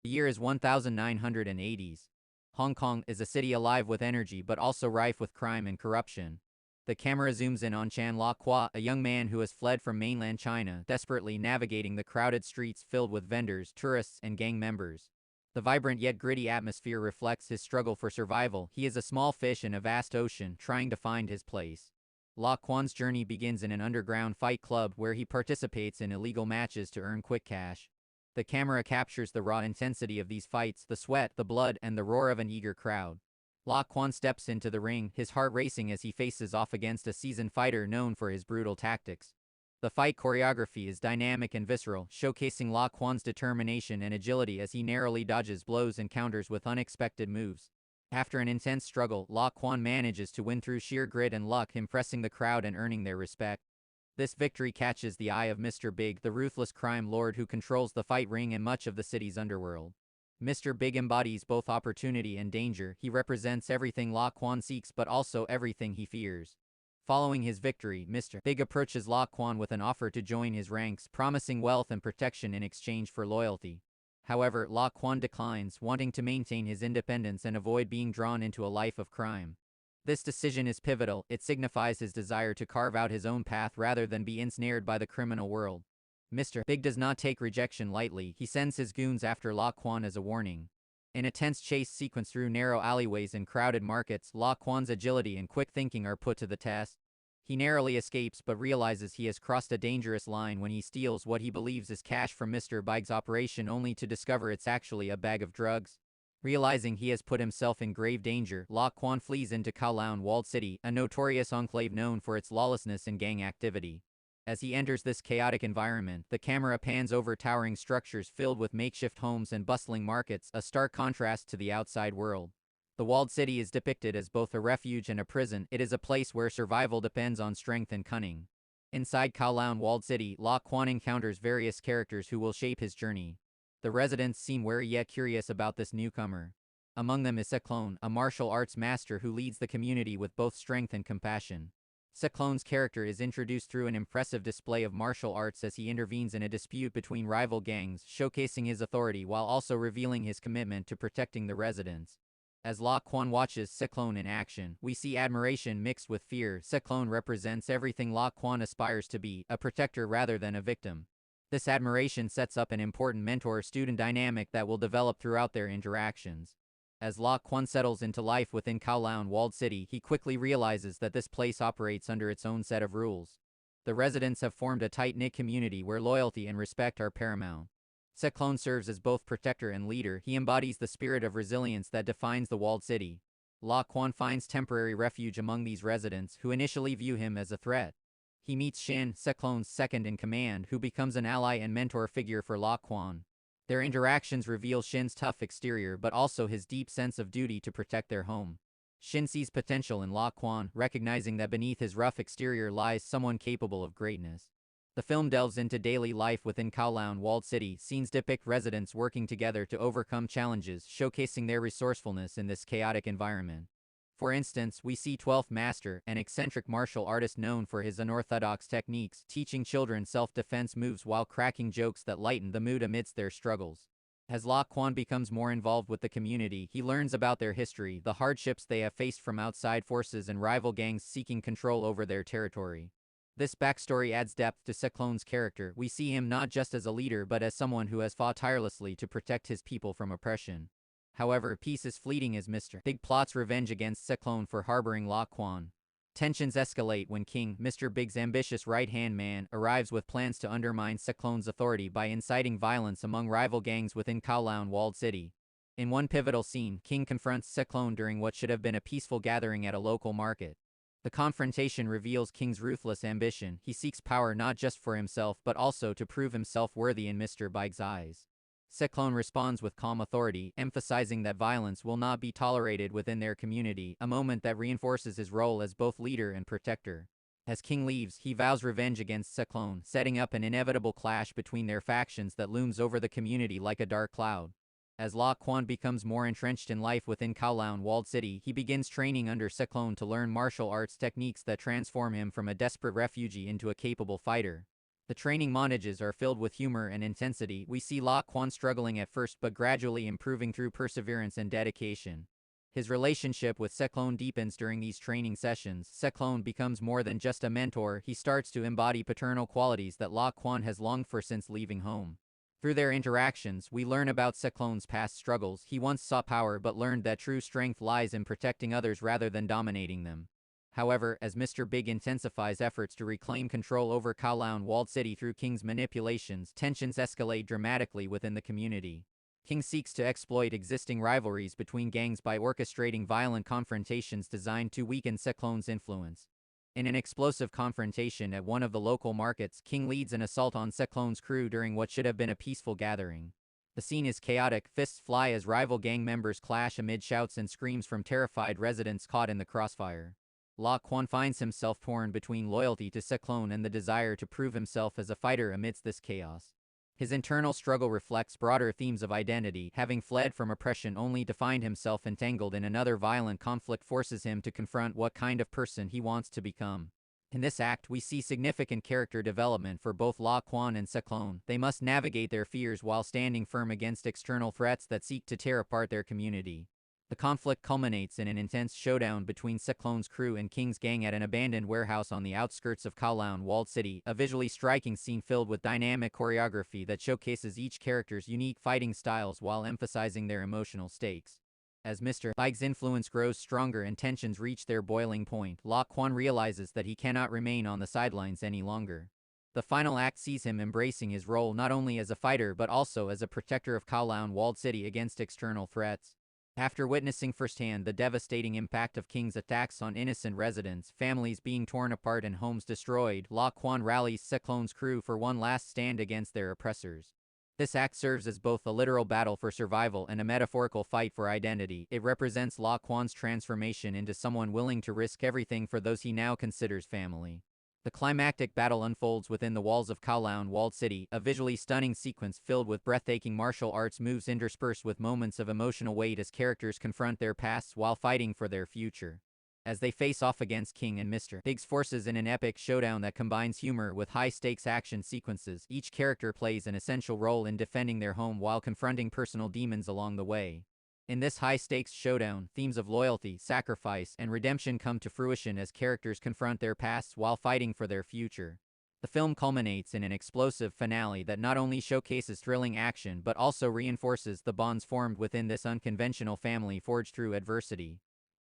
The year is 1980s. Hong Kong is a city alive with energy but also rife with crime and corruption. The camera zooms in on Chan La Qua, a young man who has fled from mainland China, desperately navigating the crowded streets filled with vendors, tourists, and gang members. The vibrant yet gritty atmosphere reflects his struggle for survival. He is a small fish in a vast ocean, trying to find his place. La Quan's journey begins in an underground fight club where he participates in illegal matches to earn quick cash. The camera captures the raw intensity of these fights, the sweat, the blood, and the roar of an eager crowd. La Quan steps into the ring, his heart racing as he faces off against a seasoned fighter known for his brutal tactics. The fight choreography is dynamic and visceral, showcasing La Quan's determination and agility as he narrowly dodges blows and counters with unexpected moves. After an intense struggle, La Quan manages to win through sheer grit and luck, impressing the crowd and earning their respect. This victory catches the eye of Mr. Big, the ruthless crime lord who controls the fight ring and much of the city's underworld. Mr. Big embodies both opportunity and danger. He represents everything La Quan seeks but also everything he fears. Following his victory, Mr. Big approaches La Quan with an offer to join his ranks, promising wealth and protection in exchange for loyalty. However, La Quan declines, wanting to maintain his independence and avoid being drawn into a life of crime. This decision is pivotal. It signifies his desire to carve out his own path rather than be ensnared by the criminal world. Mr. Big does not take rejection lightly. He sends his goons after La Quan as a warning. In a tense chase sequence through narrow alleyways and crowded markets, La Quan's agility and quick thinking are put to the test. He narrowly escapes but realizes he has crossed a dangerous line when he steals what he believes is cash from Mr. Big's operation only to discover it's actually a bag of drugs. Realizing he has put himself in grave danger, La Quan flees into Kowloon Walled City, a notorious enclave known for its lawlessness and gang activity. As he enters this chaotic environment, the camera pans over towering structures filled with makeshift homes and bustling markets, a stark contrast to the outside world. The walled city is depicted as both a refuge and a prison. It is a place where survival depends on strength and cunning. Inside Kowloon Walled City, La Quan encounters various characters who will shape his journey. The residents seem wary yet curious about this newcomer. Among them is Cyclone, a martial arts master who leads the community with both strength and compassion. Cyclone's character is introduced through an impressive display of martial arts as he intervenes in a dispute between rival gangs, showcasing his authority while also revealing his commitment to protecting the residents. As La Quan watches Cyclone in action, we see admiration mixed with fear. Cyclone represents everything La Quan aspires to be, a protector rather than a victim. This admiration sets up an important mentor-student dynamic that will develop throughout their interactions. As La Quan settles into life within Kowloon Walled City, he quickly realizes that this place operates under its own set of rules. The residents have formed a tight-knit community where loyalty and respect are paramount. Cyclone serves as both protector and leader. He embodies the spirit of resilience that defines the walled city. La Quan finds temporary refuge among these residents, who initially view him as a threat. He meets Shin, Cyclone's second-in-command, who becomes an ally and mentor figure for La Quan. Their interactions reveal Shin's tough exterior but also his deep sense of duty to protect their home. Shin sees potential in La Quan, recognizing that beneath his rough exterior lies someone capable of greatness. The film delves into daily life within Kowloon Walled City. Scenes depict residents working together to overcome challenges, showcasing their resourcefulness in this chaotic environment. For instance, we see 12th Master, an eccentric martial artist known for his unorthodox techniques, teaching children self-defense moves while cracking jokes that lighten the mood amidst their struggles. As La Quan becomes more involved with the community, he learns about their history, the hardships they have faced from outside forces and rival gangs seeking control over their territory. This backstory adds depth to Cyclone's character. We see him not just as a leader but as someone who has fought tirelessly to protect his people from oppression. However, peace is fleeting as Mr. Big plots revenge against Cyclone for harboring La Quan. Tensions escalate when King, Mr. Big's ambitious right-hand man, arrives with plans to undermine Cyclone's authority by inciting violence among rival gangs within Kowloon Walled City. In one pivotal scene, King confronts Cyclone during what should have been a peaceful gathering at a local market. The confrontation reveals King's ruthless ambition. He seeks power not just for himself but also to prove himself worthy in Mr. Big's eyes. Cyclone responds with calm authority, emphasizing that violence will not be tolerated within their community, a moment that reinforces his role as both leader and protector. As King leaves, he vows revenge against Cyclone, setting up an inevitable clash between their factions that looms over the community like a dark cloud. As La Quan becomes more entrenched in life within Kowloon Walled City, he begins training under Cyclone to learn martial arts techniques that transform him from a desperate refugee into a capable fighter. The training montages are filled with humor and intensity. We see La Quan struggling at first but gradually improving through perseverance and dedication. His relationship with Seclone deepens during these training sessions. Seclone becomes more than just a mentor, he starts to embody paternal qualities that La Quan has longed for since leaving home. Through their interactions, we learn about Seclone's past struggles. He once sought power but learned that true strength lies in protecting others rather than dominating them. However, as Mr. Big intensifies efforts to reclaim control over Kowloon walled city through King's manipulations, tensions escalate dramatically within the community. King seeks to exploit existing rivalries between gangs by orchestrating violent confrontations designed to weaken Seclone's influence. In an explosive confrontation at one of the local markets, King leads an assault on Seclone's crew during what should have been a peaceful gathering. The scene is chaotic, fists fly as rival gang members clash amid shouts and screams from terrified residents caught in the crossfire. La Quan finds himself torn between loyalty to Seclone and the desire to prove himself as a fighter amidst this chaos. His internal struggle reflects broader themes of identity. Having fled from oppression only to find himself entangled in another violent conflict forces him to confront what kind of person he wants to become. In this act, we see significant character development for both La Quan and Seclone. They must navigate their fears while standing firm against external threats that seek to tear apart their community. The conflict culminates in an intense showdown between Seclone's crew and King's gang at an abandoned warehouse on the outskirts of Kowloon walled city, a visually striking scene filled with dynamic choreography that showcases each character's unique fighting styles while emphasizing their emotional stakes. As Mr. Big's influence grows stronger and tensions reach their boiling point, La Quan realizes that he cannot remain on the sidelines any longer. The final act sees him embracing his role not only as a fighter but also as a protector of Kowloon walled city against external threats. After witnessing firsthand the devastating impact of King's attacks on innocent residents, families being torn apart and homes destroyed, La Quan rallies Seclone's crew for one last stand against their oppressors. This act serves as both a literal battle for survival and a metaphorical fight for identity. It represents La Quan's transformation into someone willing to risk everything for those he now considers family. The climactic battle unfolds within the walls of Kowloon walled city, a visually stunning sequence filled with breathtaking martial arts moves interspersed with moments of emotional weight as characters confront their pasts while fighting for their future. As they face off against King and Mr. Big's forces in an epic showdown that combines humor with high-stakes action sequences, each character plays an essential role in defending their home while confronting personal demons along the way. In this high-stakes showdown, themes of loyalty, sacrifice, and redemption come to fruition as characters confront their pasts while fighting for their future. The film culminates in an explosive finale that not only showcases thrilling action but also reinforces the bonds formed within this unconventional family forged through adversity.